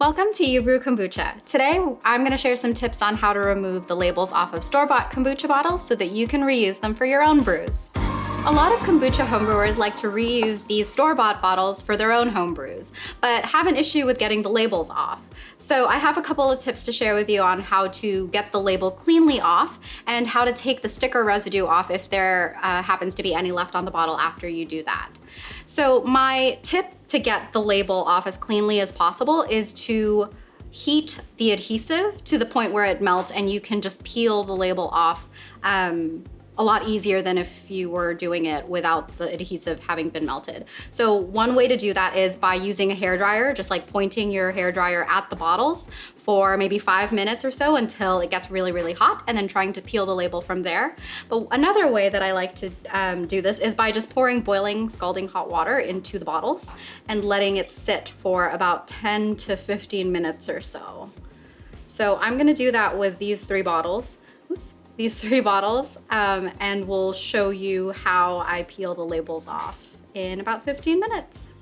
Welcome to You Brew Kombucha. Today, I'm gonna share some tips on how to remove the labels off of store-bought kombucha bottles so that you can reuse them for your own brews. A lot of kombucha homebrewers like to reuse these store-bought bottles for their own home brews, but have an issue with getting the labels off. So I have a couple of tips to share with you on how to get the label cleanly off and how to take the sticker residue off if there happens to be any left on the bottle after you do that. So my tip to get the label off as cleanly as possible is to heat the adhesive to the point where it melts and you can just peel the label off a lot easier than if you were doing it without the adhesive having been melted. So one way to do that is by using a hairdryer, just like pointing your hairdryer at the bottles for maybe 5 minutes or so until it gets really, really hot, and then trying to peel the label from there. But another way that I like to do this is by just pouring boiling, scalding hot water into the bottles and letting it sit for about 10 to 15 minutes or so. So I'm gonna do that with these three bottles. And we'll show you how I peel the labels off in about 15 minutes.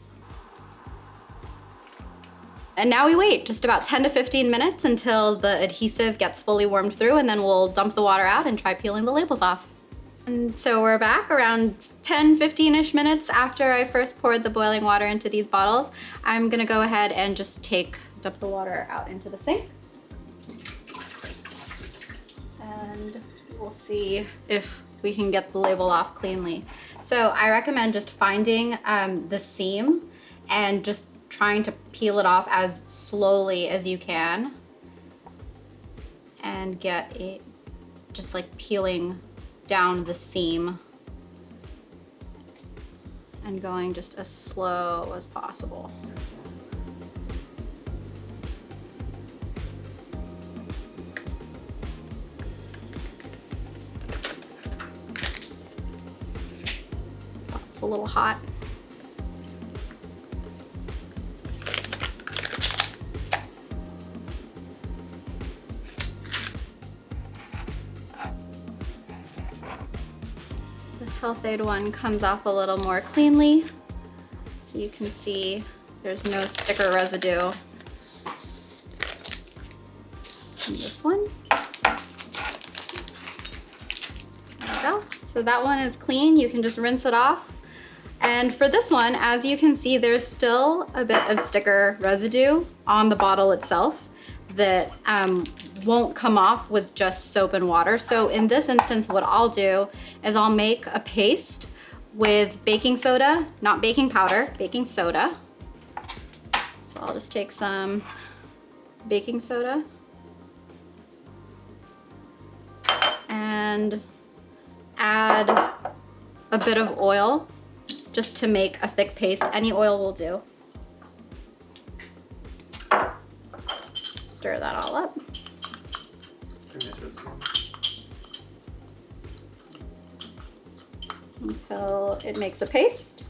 And now we wait just about 10 to 15 minutes until the adhesive gets fully warmed through, and then we'll dump the water out and try peeling the labels off. And so we're back around 10, 15-ish minutes after I first poured the boiling water into these bottles. I'm gonna go ahead and just dump the water out into the sink. And we'll see if we can get the label off cleanly. So I recommend just finding the seam and just trying to peel it off as slowly as you can and get it just like peeling down the seam and going just as slow as possible. It's a little hot. The Health Aid one comes off a little more cleanly. So you can see there's no sticker residue in this one. There we go. So that one is clean. You can just rinse it off. And for this one, as you can see, there's still a bit of sticker residue on the bottle itself that won't come off with just soap and water. So in this instance, what I'll do is I'll make a paste with baking soda, not baking powder, baking soda. So I'll just take some baking soda and add a bit of oil just to make a thick paste. Any oil will do. Stir that all up. Until it makes a paste.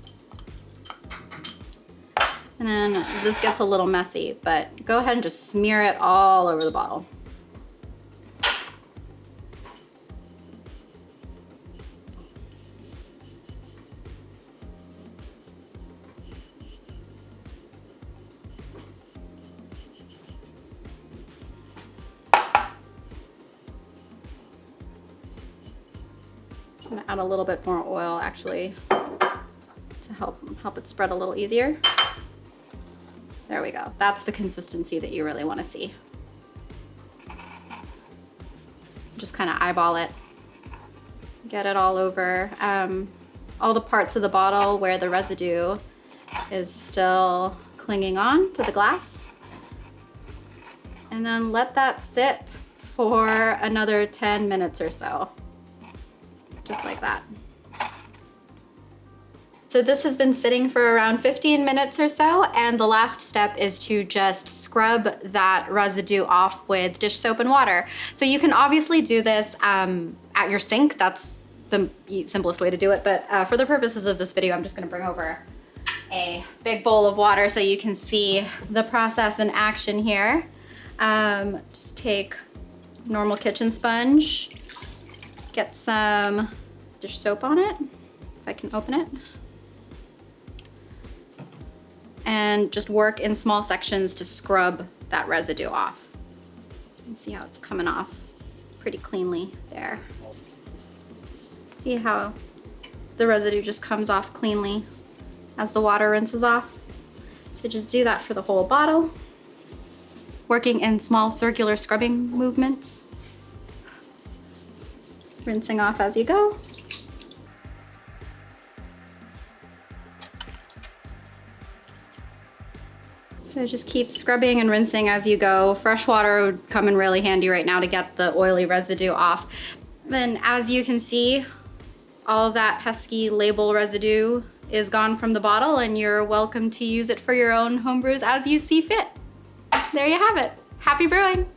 And then this gets a little messy, but go ahead and just smear it all over the bottle. I'm gonna add a little bit more oil actually to help it spread a little easier. There we go. That's the consistency that you really want to see. Just kind of eyeball it. Get it all over all the parts of the bottle where the residue is still clinging on to the glass. And then let that sit for another 10 minutes or so. Just like that. So this has been sitting for around 15 minutes or so, and the last step is to just scrub that residue off with dish soap and water. So you can obviously do this at your sink. That's the simplest way to do it, but for the purposes of this video, I'm just gonna bring over a big bowl of water so you can see the process in action here. Just take normal kitchen sponge, get some dish soap on it, if I can open it. And just work in small sections to scrub that residue off. You can see how it's coming off pretty cleanly there. See how the residue just comes off cleanly as the water rinses off? So just do that for the whole bottle. Working in small circular scrubbing movements. Rinsing off as you go. So just keep scrubbing and rinsing as you go. Fresh water would come in really handy right now to get the oily residue off. And as you can see, all of that pesky label residue is gone from the bottle, and you're welcome to use it for your own home brews as you see fit. There you have it. Happy brewing!